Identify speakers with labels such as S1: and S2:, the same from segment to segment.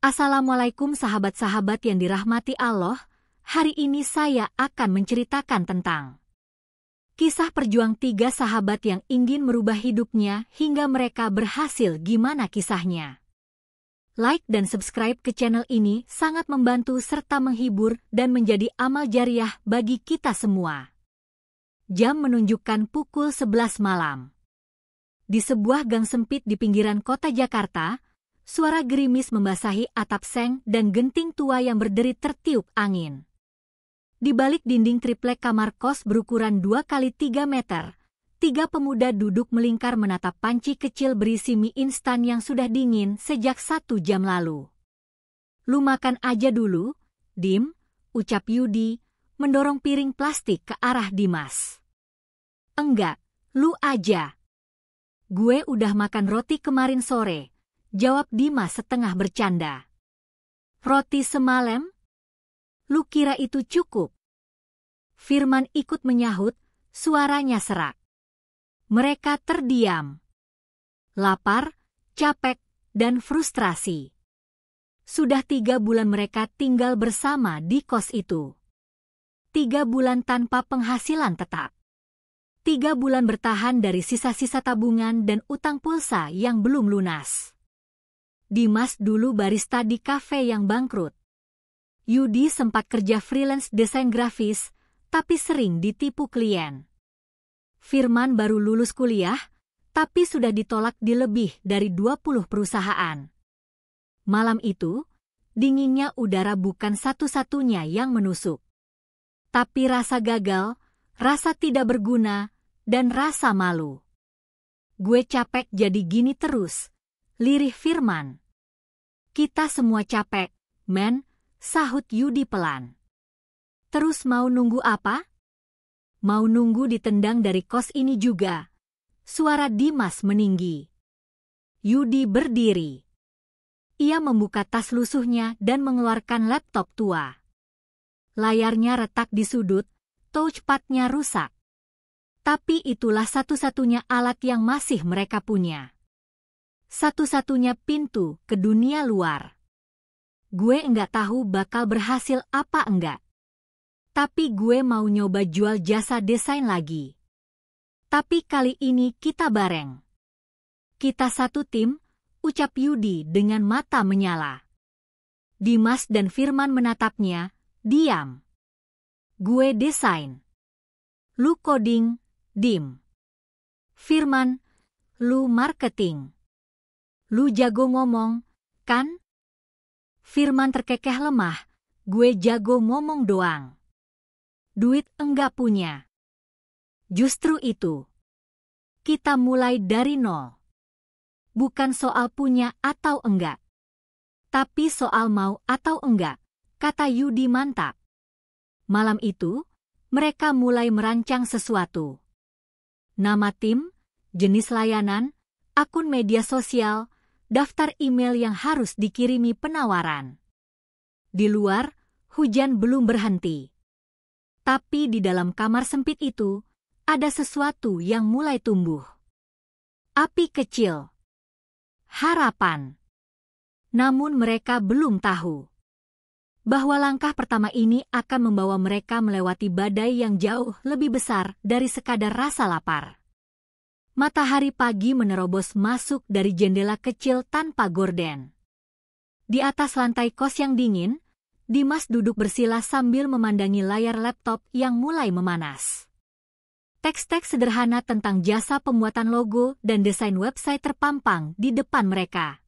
S1: Assalamualaikum sahabat-sahabat yang dirahmati Allah. Hari ini saya akan menceritakan tentang kisah perjuang 3 sahabat yang ingin merubah hidupnya hingga mereka berhasil. Gimana kisahnya? Like dan subscribe ke channel ini sangat membantu serta menghibur dan menjadi amal jariah bagi kita semua. Jam menunjukkan pukul 11 malam. Di sebuah gang sempit di pinggiran kota Jakarta, suara gerimis membasahi atap seng dan genting tua yang berderi tertiup angin. Di balik dinding triplek kamar kos berukuran 2 kali 3 meter, 3 pemuda duduk melingkar menatap panci kecil berisi mie instan yang sudah dingin sejak 1 jam lalu. "Lu makan aja dulu, Dim," ucap Yudi, mendorong piring plastik ke arah Dimas. "Enggak, lu aja. Gue udah makan roti kemarin sore," jawab Dimas setengah bercanda. "Roti semalam? Lu kira itu cukup?" Firman ikut menyahut, suaranya serak. Mereka terdiam. Lapar, capek, dan frustrasi. Sudah 3 bulan mereka tinggal bersama di kos itu. 3 bulan tanpa penghasilan tetap. 3 bulan bertahan dari sisa-sisa tabungan dan utang pulsa yang belum lunas. Dimas dulu barista di kafe yang bangkrut. Yudi sempat kerja freelance desain grafis, tapi sering ditipu klien. Firman baru lulus kuliah, tapi sudah ditolak di lebih dari 20 perusahaan. Malam itu, dinginnya udara bukan satu-satunya yang menusuk. Tapi rasa gagal, rasa tidak berguna, dan rasa malu. "Gue capek jadi gini terus," lirih Firman. "Kita semua capek, men," sahut Yudi pelan. "Terus mau nunggu apa? Mau nunggu ditendang dari kos ini juga?" Suara Dimas meninggi. Yudi berdiri. Ia membuka tas lusuhnya dan mengeluarkan laptop tua. Layarnya retak di sudut, touchpad-nya rusak. Tapi itulah satu-satunya alat yang masih mereka punya. Satu-satunya pintu ke dunia luar. "Gue enggak tahu bakal berhasil apa enggak. Tapi gue mau nyoba jual jasa desain lagi. Tapi kali ini kita bareng. Kita satu tim," ucap Yudi dengan mata menyala. Dimas dan Firman menatapnya, diam. "Gue desain. Lu coding, Dim. Firman, lu marketing. Lu jago ngomong, kan?" Firman terkekeh lemah, "Gue jago ngomong doang. Duit enggak punya." "Justru itu. Kita mulai dari nol. Bukan soal punya atau enggak. Tapi soal mau atau enggak," kata Yudi mantap. Malam itu, mereka mulai merancang sesuatu. Nama tim, jenis layanan, akun media sosial, daftar email yang harus dikirimi penawaran. Di luar, hujan belum berhenti. Tapi di dalam kamar sempit itu, ada sesuatu yang mulai tumbuh. Api kecil. Harapan. Namun mereka belum tahu bahwa langkah pertama ini akan membawa mereka melewati badai yang jauh lebih besar dari sekadar rasa lapar. Matahari pagi menerobos masuk dari jendela kecil tanpa gorden. Di atas lantai kos yang dingin, Dimas duduk bersila sambil memandangi layar laptop yang mulai memanas. Teks-teks sederhana tentang jasa pembuatan logo dan desain website terpampang di depan mereka.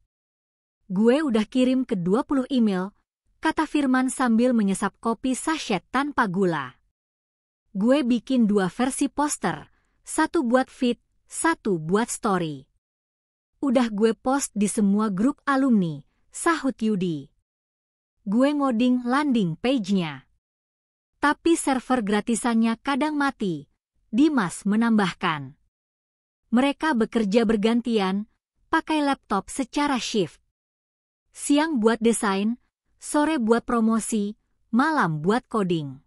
S1: "Gue udah kirim ke 20 email," kata Firman sambil menyesap kopi sachet tanpa gula. "Gue bikin 2 versi poster, 1 buat feed, 1 buat story. Udah gue post di semua grup alumni," sahut Yudi. "Gue ngoding landing page-nya. Tapi server gratisannya kadang mati," Dimas menambahkan. Mereka bekerja bergantian, pakai laptop secara shift. Siang buat desain, sore buat promosi, malam buat coding.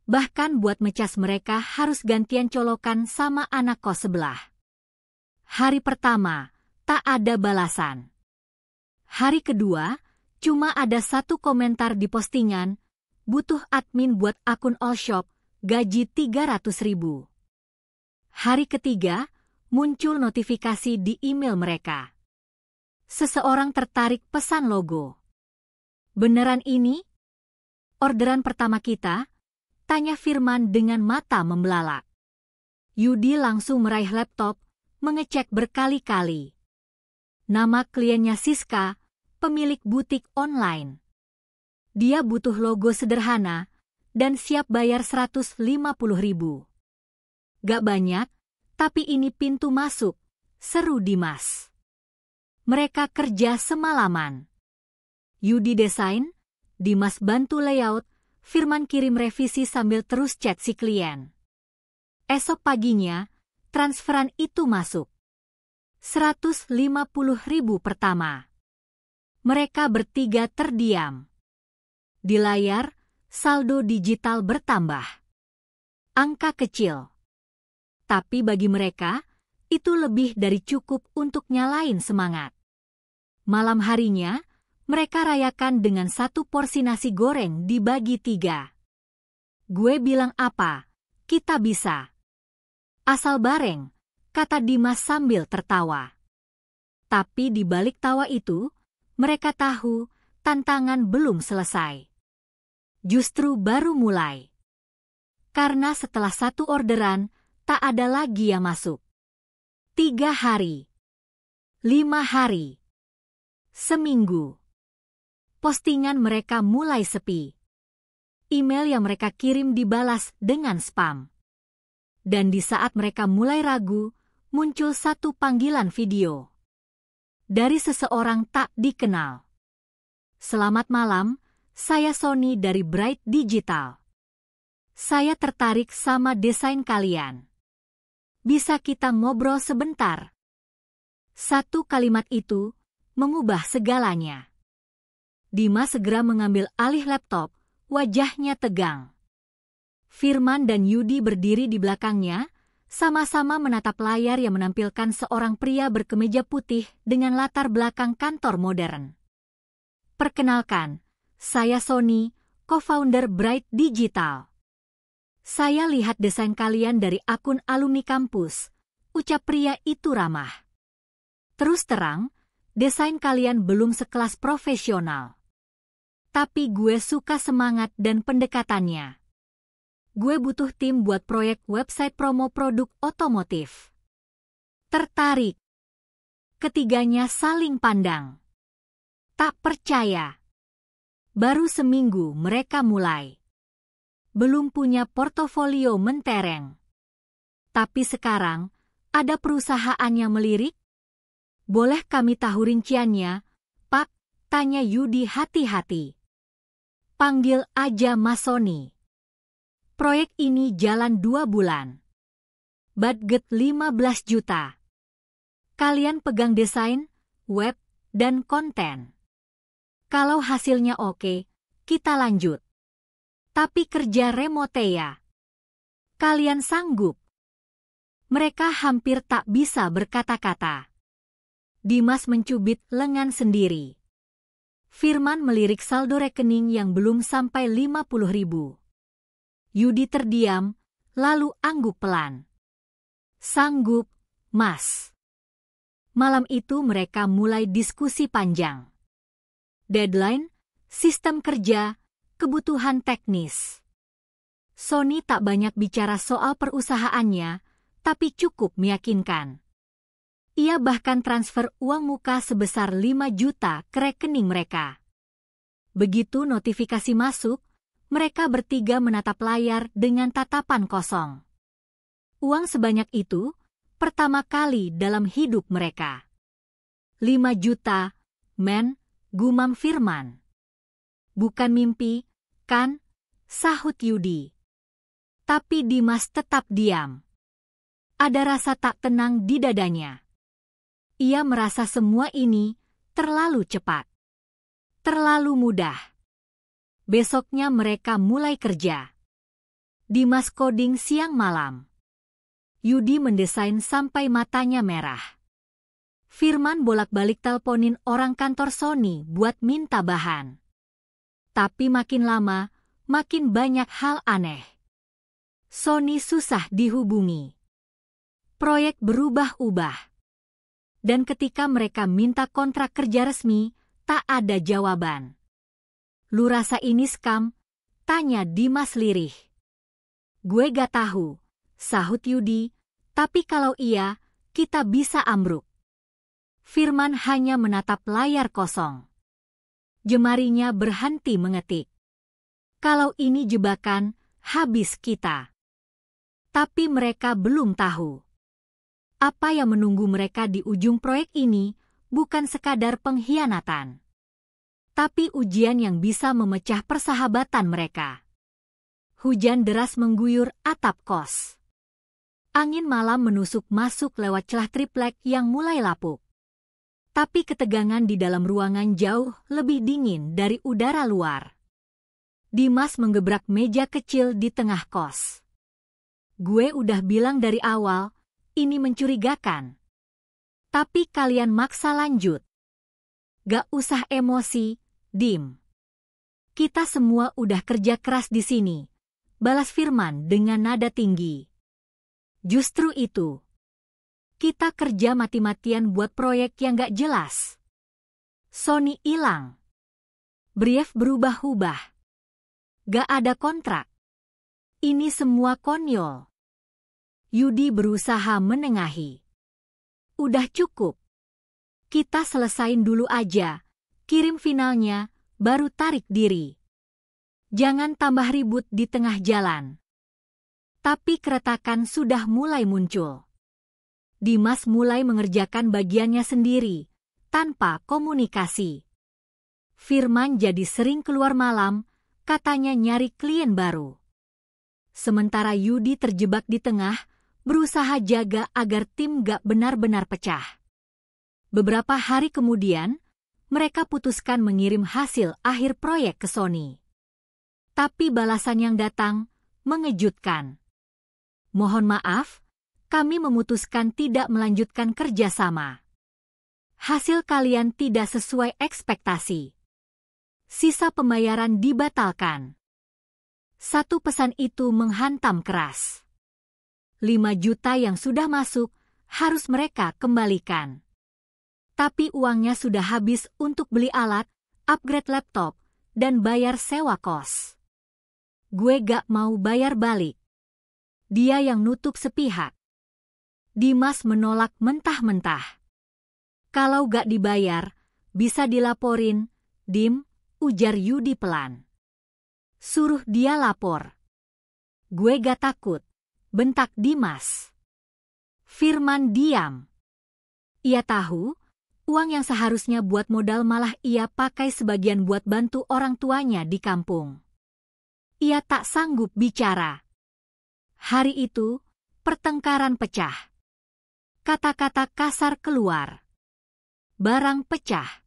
S1: Bahkan buat ngecas mereka harus gantian colokan sama anak kos sebelah. Hari pertama, tak ada balasan. Hari kedua, Cuma ada satu komentar di postingan, butuh admin buat akun all shop, gaji 300.000. Hari ketiga, muncul notifikasi di email mereka. Seseorang tertarik pesan logo. Beneran ini? Orderan pertama kita? Tanya Firman dengan mata membelalak. Yudi langsung meraih laptop, mengecek berkali-kali. Nama kliennya Siska, pemilik butik online. Dia butuh logo sederhana dan siap bayar 150.000. Gak banyak, tapi ini pintu masuk, seru Dimas. Mereka kerja semalaman. Yudi desain, Dimas bantu layout, Firman kirim revisi sambil terus chat si klien. Esok paginya, transferan itu masuk. 150.000 pertama. Mereka bertiga terdiam. Di layar, saldo digital bertambah. Angka kecil. Tapi bagi mereka, itu lebih dari cukup untuk nyalain semangat. Malam harinya, mereka rayakan dengan satu porsi nasi goreng dibagi 3. Gue bilang apa? Kita bisa. Asal bareng, kata Dimas sambil tertawa. Tapi di balik tawa itu, mereka tahu tantangan belum selesai. Justru baru mulai. Karena setelah satu orderan, tak ada lagi yang masuk. 3 hari. 5 hari. Seminggu. Postingan mereka mulai sepi. Email yang mereka kirim dibalas dengan spam. Dan di saat mereka mulai ragu, muncul satu panggilan video. Dari seseorang tak dikenal. Selamat malam, saya Sony dari Bright Digital. Saya tertarik sama desain kalian. Bisa kita ngobrol sebentar? Satu kalimat itu mengubah segalanya. Dimas segera mengambil alih laptop, wajahnya tegang. Firman dan Yudi berdiri di belakangnya, sama-sama menatap layar yang menampilkan seorang pria berkemeja putih dengan latar belakang kantor modern. Perkenalkan, saya Sony, co-founder Bright Digital. Saya lihat desain kalian dari akun alumni kampus, ucap pria itu ramah. Terus terang, desain kalian belum sekelas profesional. Tapi gue suka semangat dan pendekatannya. Gue butuh tim buat proyek website promo produk otomotif. Tertarik. Ketiganya saling pandang. Tak percaya. Baru seminggu mereka mulai. Belum punya portofolio mentereng. Tapi sekarang, ada perusahaan yang melirik? Boleh kami tahu rinciannya, Pak? Tanya Yudi hati-hati. Panggil aja Mas Sony. Proyek ini jalan 2 bulan. Budget 15 juta. Kalian pegang desain, web, dan konten. Kalau hasilnya oke, kita lanjut. Tapi kerja remote ya. Kalian sanggup? Mereka hampir tak bisa berkata-kata. Dimas mencubit lengan sendiri. Firman melirik saldo rekening yang belum sampai 50.000. Yudi terdiam, lalu angguk pelan. Sanggup, Mas. Malam itu mereka mulai diskusi panjang. Deadline, sistem kerja, kebutuhan teknis. Sony tak banyak bicara soal perusahaannya, tapi cukup meyakinkan. Ia bahkan transfer uang muka sebesar 5 juta ke rekening mereka. Begitu notifikasi masuk, mereka bertiga menatap layar dengan tatapan kosong. Uang sebanyak itu, pertama kali dalam hidup mereka. 5 juta, men, gumam Firman. Bukan mimpi, kan? Sahut Yudi. Tapi Dimas tetap diam. Ada rasa tak tenang di dadanya. Ia merasa semua ini terlalu cepat. Terlalu mudah. Besoknya mereka mulai kerja. Dimas coding siang malam. Yudi mendesain sampai matanya merah. Firman bolak-balik teleponin orang kantor Sony buat minta bahan. Tapi makin lama, makin banyak hal aneh. Sony susah dihubungi. Proyek berubah-ubah. Dan ketika mereka minta kontrak kerja resmi, tak ada jawaban. Lu rasa ini scam? Tanya Dimas lirih. Gue gak tahu, sahut Yudi, tapi kalau iya, kita bisa ambruk. Firman hanya menatap layar kosong. Jemarinya berhenti mengetik. Kalau ini jebakan, habis kita. Tapi mereka belum tahu. Apa yang menunggu mereka di ujung proyek ini bukan sekadar pengkhianatan, tapi ujian yang bisa memecah persahabatan mereka. Hujan deras mengguyur atap kos. Angin malam menusuk masuk lewat celah triplek yang mulai lapuk. Tapi ketegangan di dalam ruangan jauh lebih dingin dari udara luar. Dimas menggebrak meja kecil di tengah kos. Gue udah bilang dari awal, ini mencurigakan. Tapi kalian maksa lanjut. Gak usah emosi, Dim. Kita semua udah kerja keras di sini, balas Firman dengan nada tinggi. Justru itu. Kita kerja mati-matian buat proyek yang gak jelas. Sony hilang. Brief berubah-ubah. Gak ada kontrak. Ini semua konyol. Yudi berusaha menengahi. Udah cukup. Kita selesain dulu aja. Kirim finalnya, baru tarik diri. Jangan tambah ribut di tengah jalan. Tapi keretakan sudah mulai muncul. Dimas mulai mengerjakan bagiannya sendiri, tanpa komunikasi. Firman jadi sering keluar malam, katanya nyari klien baru. Sementara Yudi terjebak di tengah, berusaha jaga agar tim gak benar-benar pecah. Beberapa hari kemudian, mereka putuskan mengirim hasil akhir proyek ke Sony. Tapi balasan yang datang mengejutkan. Mohon maaf, kami memutuskan tidak melanjutkan kerjasama. Hasil kalian tidak sesuai ekspektasi. Sisa pembayaran dibatalkan. Satu pesan itu menghantam keras. 5 juta yang sudah masuk harus mereka kembalikan. Tapi uangnya sudah habis untuk beli alat, upgrade laptop, dan bayar sewa kos. Gue gak mau bayar balik. Dia yang nutup sepihak. Dimas menolak mentah-mentah. Kalau gak dibayar, bisa dilaporin, Dim, ujar Yudi pelan. Suruh dia lapor. Gue gak takut. Bentak Dimas. Firman diam. Ia tahu, uang yang seharusnya buat modal malah ia pakai sebagian buat bantu orang tuanya di kampung. Ia tak sanggup bicara. Hari itu, pertengkaran pecah. Kata-kata kasar keluar. Barang pecah.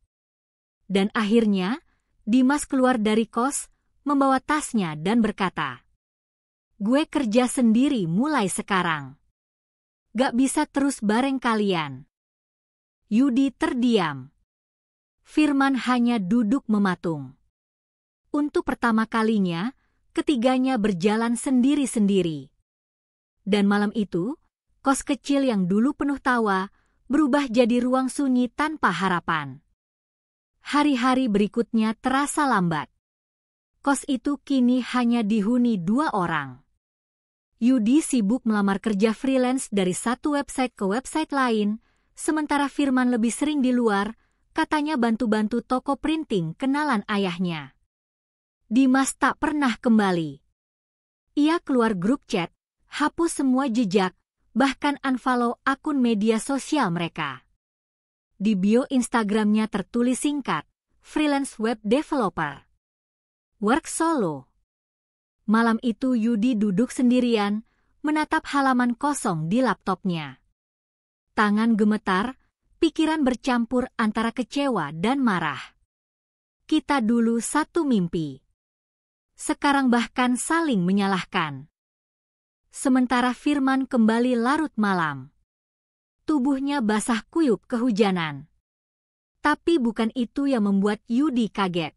S1: Dan akhirnya, Dimas keluar dari kos, membawa tasnya dan berkata, gue kerja sendiri mulai sekarang. Gak bisa terus bareng kalian. Yudi terdiam. Firman hanya duduk mematung. Untuk pertama kalinya, ketiganya berjalan sendiri-sendiri. Dan malam itu, kos kecil yang dulu penuh tawa, berubah jadi ruang sunyi tanpa harapan. Hari-hari berikutnya terasa lambat. Kos itu kini hanya dihuni 2 orang. Yudi sibuk melamar kerja freelance dari satu website ke website lain, sementara Firman lebih sering di luar, katanya bantu-bantu toko printing kenalan ayahnya. Dimas tak pernah kembali. Ia keluar grup chat, hapus semua jejak, bahkan unfollow akun media sosial mereka. Di bio Instagramnya tertulis singkat, freelance web developer. Work solo. Malam itu Yudi duduk sendirian, menatap halaman kosong di laptopnya. Tangan gemetar, pikiran bercampur antara kecewa dan marah. Kita dulu satu mimpi. Sekarang bahkan saling menyalahkan. Sementara Firman kembali larut malam. Tubuhnya basah kuyup kehujanan. Tapi bukan itu yang membuat Yudi kaget.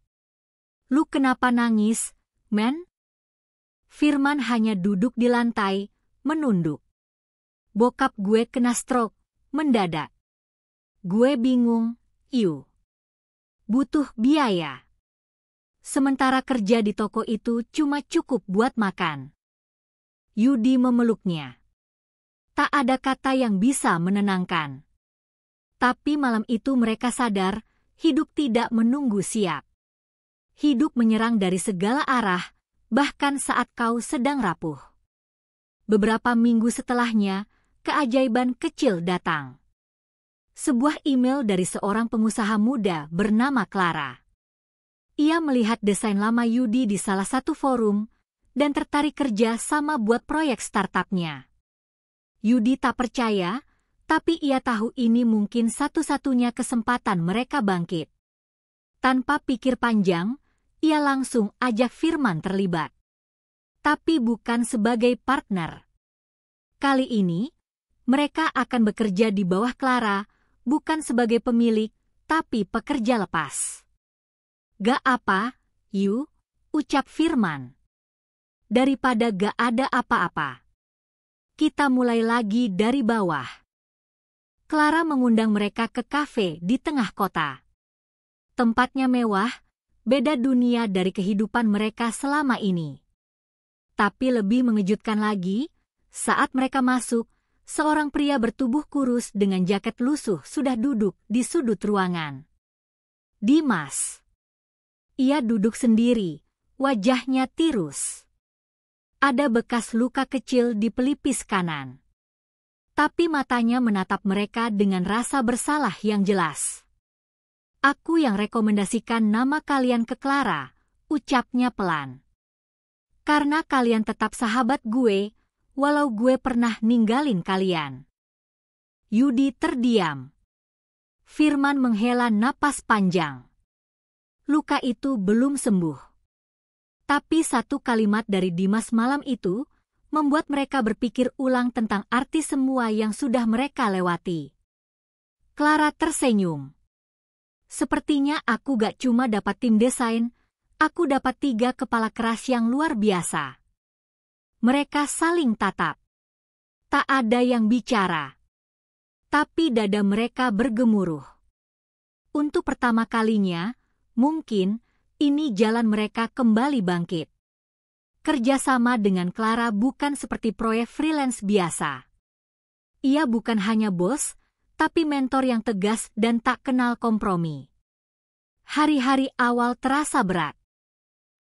S1: "Lu kenapa nangis, men?" Firman hanya duduk di lantai, menunduk. "Bokap gue kena stroke, mendadak. Gue bingung, Yu. Butuh biaya. Sementara kerja di toko itu cuma cukup buat makan." Yudi memeluknya. Tak ada kata yang bisa menenangkan. Tapi malam itu mereka sadar, hidup tidak menunggu siap. Hidup menyerang dari segala arah, bahkan saat kau sedang rapuh. Beberapa minggu setelahnya, keajaiban kecil datang. Sebuah email dari seorang pengusaha muda bernama Clara. Ia melihat desain lama Yudi di salah satu forum, dan tertarik kerja sama buat proyek startupnya. Yudi tak percaya, tapi ia tahu ini mungkin satu-satunya kesempatan mereka bangkit. Tanpa pikir panjang, ia langsung ajak Firman terlibat. Tapi bukan sebagai partner. Kali ini, mereka akan bekerja di bawah Clara, bukan sebagai pemilik, tapi pekerja lepas. "Gak apa, Yu," ucap Firman. "Daripada gak ada apa-apa. Kita mulai lagi dari bawah." Clara mengundang mereka ke kafe di tengah kota. Tempatnya mewah, beda dunia dari kehidupan mereka selama ini. Tapi lebih mengejutkan lagi, saat mereka masuk, seorang pria bertubuh kurus dengan jaket lusuh sudah duduk di sudut ruangan. Dimas. Ia duduk sendiri, wajahnya tirus. Ada bekas luka kecil di pelipis kanan. Tapi matanya menatap mereka dengan rasa bersalah yang jelas. "Aku yang rekomendasikan nama kalian ke Clara," ucapnya pelan. "Karena kalian tetap sahabat gue, walau gue pernah ninggalin kalian." Yudi terdiam. Firman menghela napas panjang. Luka itu belum sembuh. Tapi satu kalimat dari Dimas malam itu membuat mereka berpikir ulang tentang arti semua yang sudah mereka lewati. Clara tersenyum. "Sepertinya aku gak cuma dapat tim desain, aku dapat 3 kepala keras yang luar biasa." Mereka saling tatap. Tak ada yang bicara. Tapi dada mereka bergemuruh. Untuk pertama kalinya, mungkin, ini jalan mereka kembali bangkit. Kerjasama dengan Clara bukan seperti proyek freelance biasa. Ia bukan hanya bos, tapi mentor yang tegas dan tak kenal kompromi. Hari-hari awal terasa berat.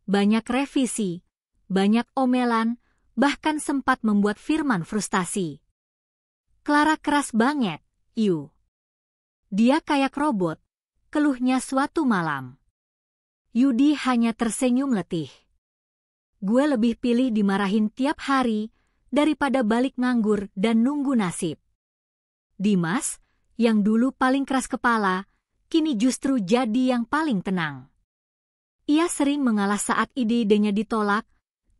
S1: Banyak revisi, banyak omelan, bahkan sempat membuat Firman frustasi. "Clara keras banget, Yu. Dia kayak robot," keluhnya suatu malam. Yudi hanya tersenyum letih. "Gue lebih pilih dimarahin tiap hari daripada balik nganggur dan nunggu nasib." Dimas, yang dulu paling keras kepala, kini justru jadi yang paling tenang. Ia sering mengalah saat ide-idenya ditolak,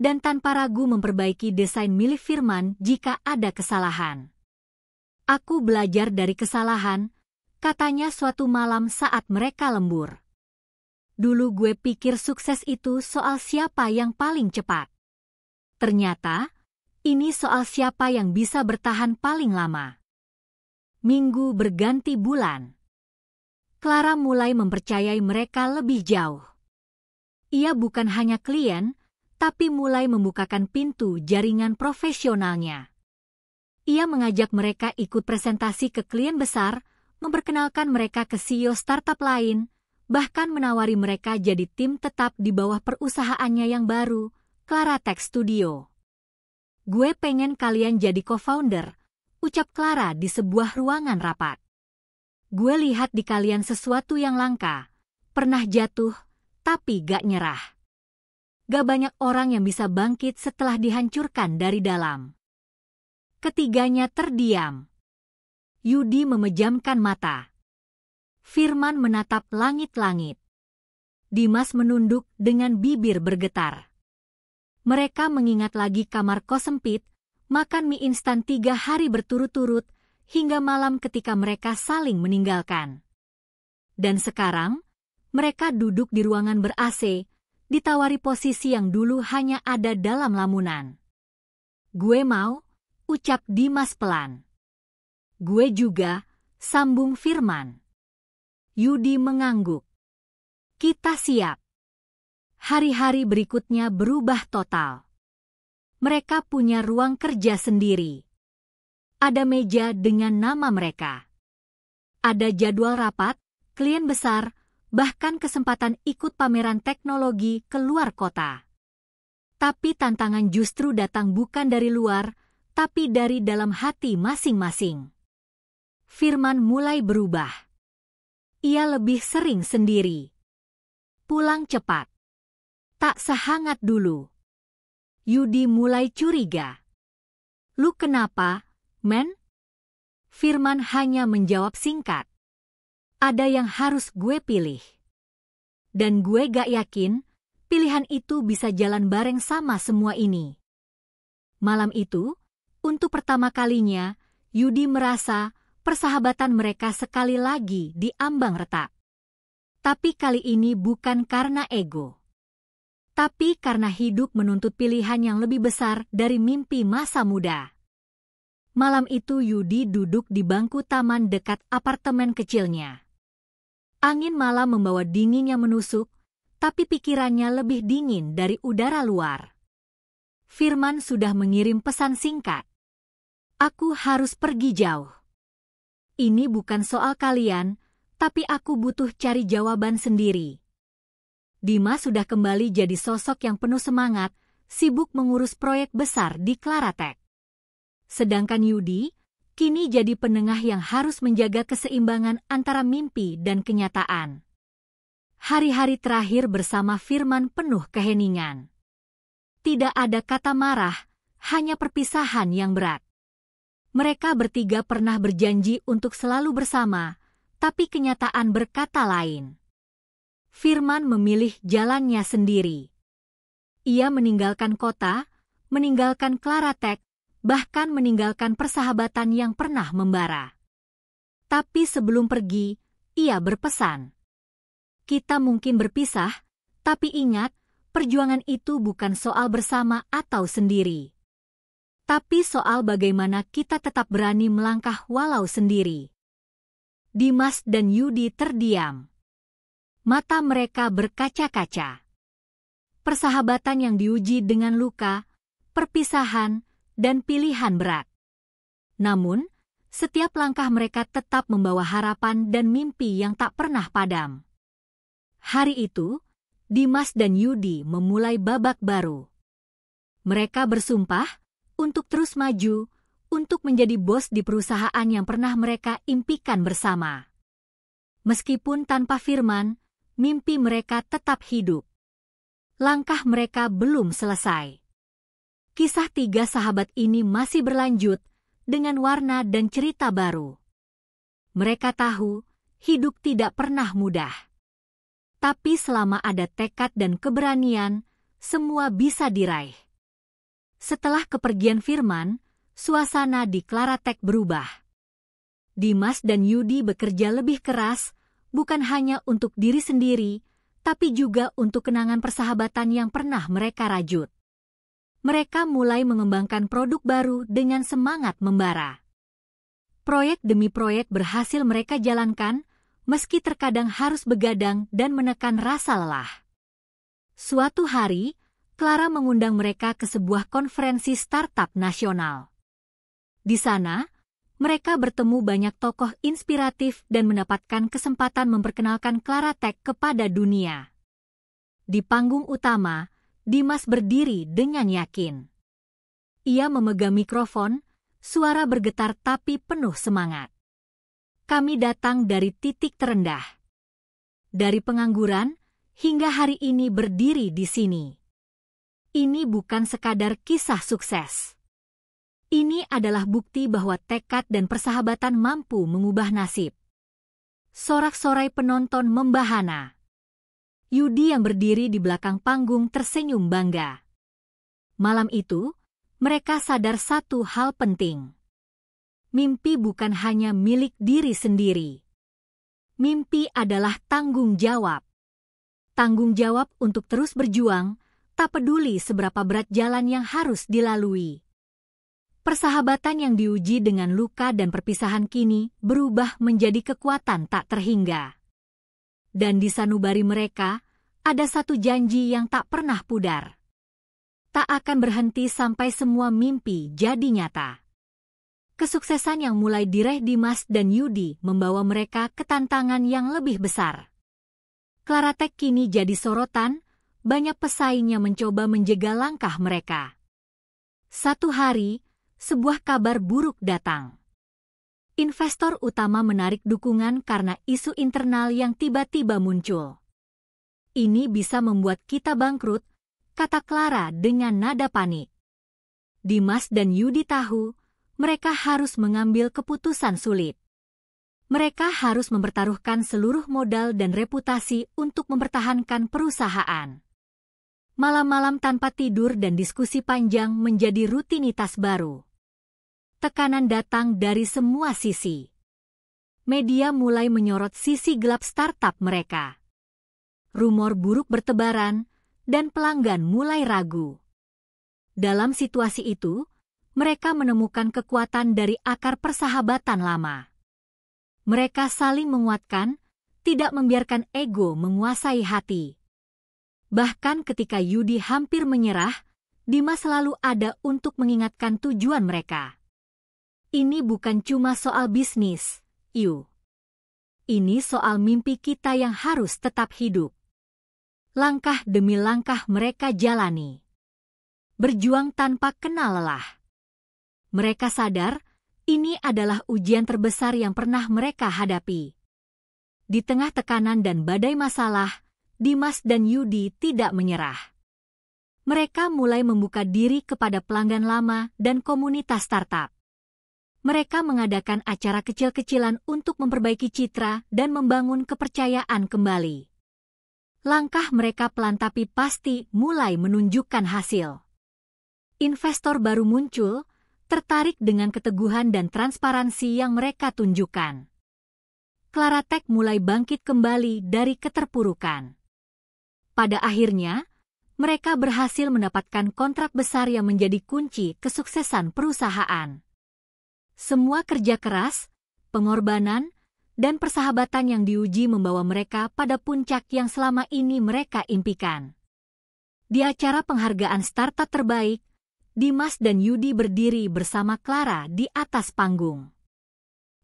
S1: dan tanpa ragu memperbaiki desain milik Firman jika ada kesalahan. "Aku belajar dari kesalahan," katanya suatu malam saat mereka lembur. "Dulu gue pikir sukses itu soal siapa yang paling cepat. Ternyata, ini soal siapa yang bisa bertahan paling lama." Minggu berganti bulan. Clara mulai mempercayai mereka lebih jauh. Ia bukan hanya klien, tapi mulai membukakan pintu jaringan profesionalnya. Ia mengajak mereka ikut presentasi ke klien besar, memperkenalkan mereka ke CEO startup lain, bahkan menawari mereka jadi tim tetap di bawah perusahaannya yang baru, Clara Tech Studio. "Gue pengen kalian jadi co-founder," ucap Clara di sebuah ruangan rapat. "Gue lihat di kalian sesuatu yang langka, pernah jatuh, tapi gak nyerah. Gak banyak orang yang bisa bangkit setelah dihancurkan dari dalam." Ketiganya terdiam. Yudi memejamkan mata. Firman menatap langit-langit. Dimas menunduk dengan bibir bergetar. Mereka mengingat lagi kamar kos sempit, makan mie instan 3 hari berturut-turut, hingga malam ketika mereka saling meninggalkan. Dan sekarang, mereka duduk di ruangan ber-AC, ditawari posisi yang dulu hanya ada dalam lamunan. "Gue mau," ucap Dimas pelan. "Gue juga," sambung Firman. Yudi mengangguk. "Kita siap." Hari-hari berikutnya berubah total. Mereka punya ruang kerja sendiri. Ada meja dengan nama mereka. Ada jadwal rapat, klien besar, bahkan kesempatan ikut pameran teknologi ke luar kota. Tapi tantangan justru datang bukan dari luar, tapi dari dalam hati masing-masing. Firman mulai berubah. Ia lebih sering sendiri. Pulang cepat. Tak sehangat dulu. Yudi mulai curiga. "Lu kenapa, men?" Firman hanya menjawab singkat. "Ada yang harus gue pilih. Dan gue gak yakin pilihan itu bisa jalan bareng sama semua ini." Malam itu, untuk pertama kalinya, Yudi merasa persahabatan mereka sekali lagi diambang retak. Tapi kali ini bukan karena ego. Tapi karena hidup menuntut pilihan yang lebih besar dari mimpi masa muda. Malam itu Yudi duduk di bangku taman dekat apartemen kecilnya. Angin malam membawa dingin yang menusuk, tapi pikirannya lebih dingin dari udara luar. Firman sudah mengirim pesan singkat. "Aku harus pergi jauh. Ini bukan soal kalian, tapi aku butuh cari jawaban sendiri." Dimas sudah kembali jadi sosok yang penuh semangat, sibuk mengurus proyek besar di Claratech. Sedangkan Yudi, kini jadi penengah yang harus menjaga keseimbangan antara mimpi dan kenyataan. Hari-hari terakhir bersama Firman penuh keheningan. Tidak ada kata marah, hanya perpisahan yang berat. Mereka bertiga pernah berjanji untuk selalu bersama, tapi kenyataan berkata lain. Firman memilih jalannya sendiri. Ia meninggalkan kota, meninggalkan Claratech, bahkan meninggalkan persahabatan yang pernah membara. Tapi sebelum pergi, ia berpesan. "Kita mungkin berpisah, tapi ingat, perjuangan itu bukan soal bersama atau sendiri. Tapi soal bagaimana kita tetap berani melangkah walau sendiri." Dimas dan Yudi terdiam. Mata mereka berkaca-kaca. Persahabatan yang diuji dengan luka, perpisahan, dan pilihan berat. Namun, setiap langkah mereka tetap membawa harapan dan mimpi yang tak pernah padam. Hari itu, Dimas dan Yudi memulai babak baru. Mereka bersumpah untuk terus maju, untuk menjadi bos di perusahaan yang pernah mereka impikan bersama. Meskipun tanpa Firman, mimpi mereka tetap hidup. Langkah mereka belum selesai. Kisah tiga sahabat ini masih berlanjut dengan warna dan cerita baru. Mereka tahu hidup tidak pernah mudah. Tapi selama ada tekad dan keberanian, semua bisa diraih. Setelah kepergian Firman, suasana di Claratech berubah. Dimas dan Yudi bekerja lebih keras, bukan hanya untuk diri sendiri, tapi juga untuk kenangan persahabatan yang pernah mereka rajut. Mereka mulai mengembangkan produk baru dengan semangat membara. Proyek demi proyek berhasil mereka jalankan, meski terkadang harus begadang dan menekan rasa lelah. Suatu hari, Clara mengundang mereka ke sebuah konferensi startup nasional. Di sana, mereka bertemu banyak tokoh inspiratif dan mendapatkan kesempatan memperkenalkan Claratech kepada dunia. Di panggung utama, Dimas berdiri dengan yakin. Ia memegang mikrofon, suara bergetar tapi penuh semangat. "Kami datang dari titik terendah. Dari pengangguran, hingga hari ini berdiri di sini. Ini bukan sekadar kisah sukses. Ini adalah bukti bahwa tekad dan persahabatan mampu mengubah nasib." Sorak-sorai penonton membahana. Yudi yang berdiri di belakang panggung tersenyum bangga. Malam itu, mereka sadar satu hal penting. mimpi bukan hanya milik diri sendiri. Mimpi adalah tanggung jawab. Tanggung jawab untuk terus berjuang, tak peduli seberapa berat jalan yang harus dilalui. Persahabatan yang diuji dengan luka dan perpisahan kini berubah menjadi kekuatan tak terhingga. Dan di sanubari mereka, ada satu janji yang tak pernah pudar. Tak akan berhenti sampai semua mimpi jadi nyata. Kesuksesan yang mulai diraih Dimas dan Yudi membawa mereka ke tantangan yang lebih besar. Claratech kini jadi sorotan, banyak pesaingnya mencoba menjegal langkah mereka. Satu hari, sebuah kabar buruk datang. Investor utama menarik dukungan karena isu internal yang tiba-tiba muncul. Ini bisa membuat kita bangkrut, kata Clara dengan nada panik. Dimas dan Yudi tahu, mereka harus mengambil keputusan sulit. Mereka harus mempertaruhkan seluruh modal dan reputasi untuk mempertahankan perusahaan. Malam-malam tanpa tidur dan diskusi panjang menjadi rutinitas baru. Tekanan datang dari semua sisi. Media mulai menyorot sisi gelap startup mereka. Rumor buruk bertebaran, dan pelanggan mulai ragu. Dalam situasi itu, mereka menemukan kekuatan dari akar persahabatan lama. Mereka saling menguatkan, tidak membiarkan ego menguasai hati. Bahkan ketika Yudi hampir menyerah, Dimas selalu ada untuk mengingatkan tujuan mereka. Ini bukan cuma soal bisnis, Yu. Ini soal mimpi kita yang harus tetap hidup. Langkah demi langkah mereka jalani. Berjuang tanpa kenal lelah. Mereka sadar, ini adalah ujian terbesar yang pernah mereka hadapi. Di tengah tekanan dan badai masalah, Dimas dan Yudi tidak menyerah. Mereka mulai membuka diri kepada pelanggan lama dan komunitas startup. Mereka mengadakan acara kecil-kecilan untuk memperbaiki citra dan membangun kepercayaan kembali. Langkah mereka pelan tapi pasti mulai menunjukkan hasil. Investor baru muncul, tertarik dengan keteguhan dan transparansi yang mereka tunjukkan. Claratech mulai bangkit kembali dari keterpurukan. Pada akhirnya, mereka berhasil mendapatkan kontrak besar yang menjadi kunci kesuksesan perusahaan. Semua kerja keras, pengorbanan, dan persahabatan yang diuji membawa mereka pada puncak yang selama ini mereka impikan. Di acara penghargaan startup terbaik, Dimas dan Yudi berdiri bersama Clara di atas panggung.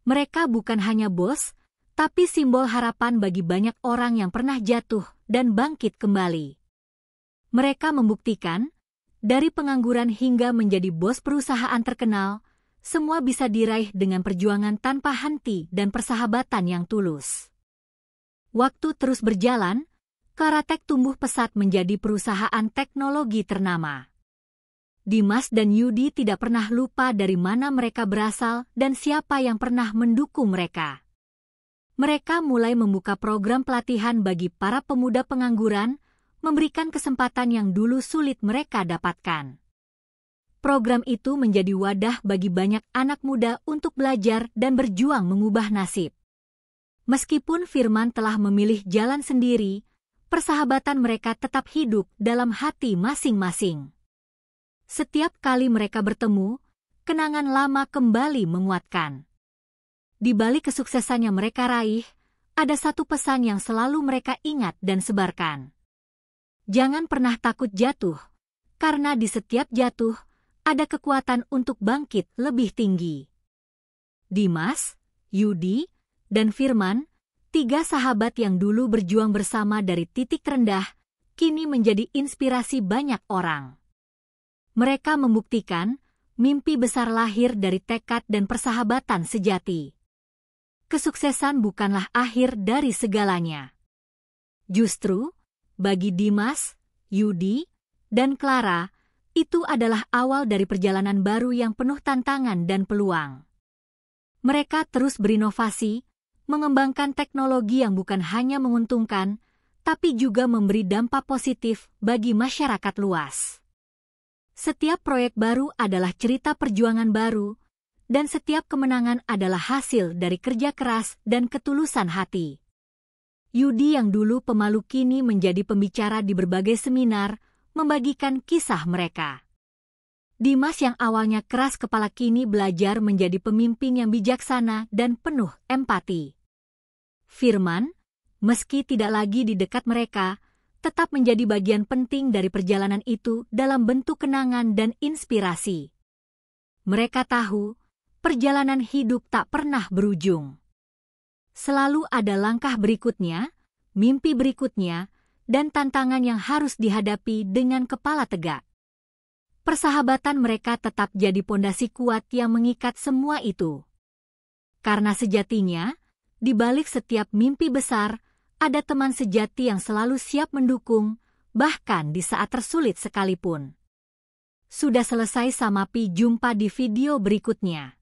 S1: Mereka bukan hanya bos, tapi simbol harapan bagi banyak orang yang pernah jatuh dan bangkit kembali. Mereka membuktikan, dari pengangguran hingga menjadi bos perusahaan terkenal, semua bisa diraih dengan perjuangan tanpa henti dan persahabatan yang tulus. Waktu terus berjalan, Claratech tumbuh pesat menjadi perusahaan teknologi ternama. Dimas dan Yudi tidak pernah lupa dari mana mereka berasal dan siapa yang pernah mendukung mereka. Mereka mulai membuka program pelatihan bagi para pemuda pengangguran, memberikan kesempatan yang dulu sulit mereka dapatkan. Program itu menjadi wadah bagi banyak anak muda untuk belajar dan berjuang mengubah nasib. Meskipun Firman telah memilih jalan sendiri, persahabatan mereka tetap hidup dalam hati masing-masing. Setiap kali mereka bertemu, kenangan lama kembali menguatkan. Di balik kesuksesan yang mereka raih, ada satu pesan yang selalu mereka ingat dan sebarkan. Jangan pernah takut jatuh, karena di setiap jatuh, ada kekuatan untuk bangkit lebih tinggi. Dimas, Yudi, dan Firman, tiga sahabat yang dulu berjuang bersama dari titik terendah, kini menjadi inspirasi banyak orang. Mereka membuktikan, mimpi besar lahir dari tekad dan persahabatan sejati. Kesuksesan bukanlah akhir dari segalanya. Justru, bagi Dimas, Yudi, dan Clara, itu adalah awal dari perjalanan baru yang penuh tantangan dan peluang. Mereka terus berinovasi, mengembangkan teknologi yang bukan hanya menguntungkan, tapi juga memberi dampak positif bagi masyarakat luas. Setiap proyek baru adalah cerita perjuangan baru, dan setiap kemenangan adalah hasil dari kerja keras dan ketulusan hati. Yudi yang dulu pemalu kini menjadi pembicara di berbagai seminar, membagikan kisah mereka. Dimas yang awalnya keras kepala kini belajar menjadi pemimpin yang bijaksana dan penuh empati. Firman, meski tidak lagi di dekat mereka, tetap menjadi bagian penting dari perjalanan itu dalam bentuk kenangan dan inspirasi. Mereka tahu, perjalanan hidup tak pernah berujung. Selalu ada langkah berikutnya, mimpi berikutnya, dan tantangan yang harus dihadapi dengan kepala tegak. Persahabatan mereka tetap jadi pondasi kuat yang mengikat semua itu. Karena sejatinya, di balik setiap mimpi besar, ada teman sejati yang selalu siap mendukung, bahkan di saat tersulit sekalipun. Sudah selesai Samapi, jumpa di video berikutnya.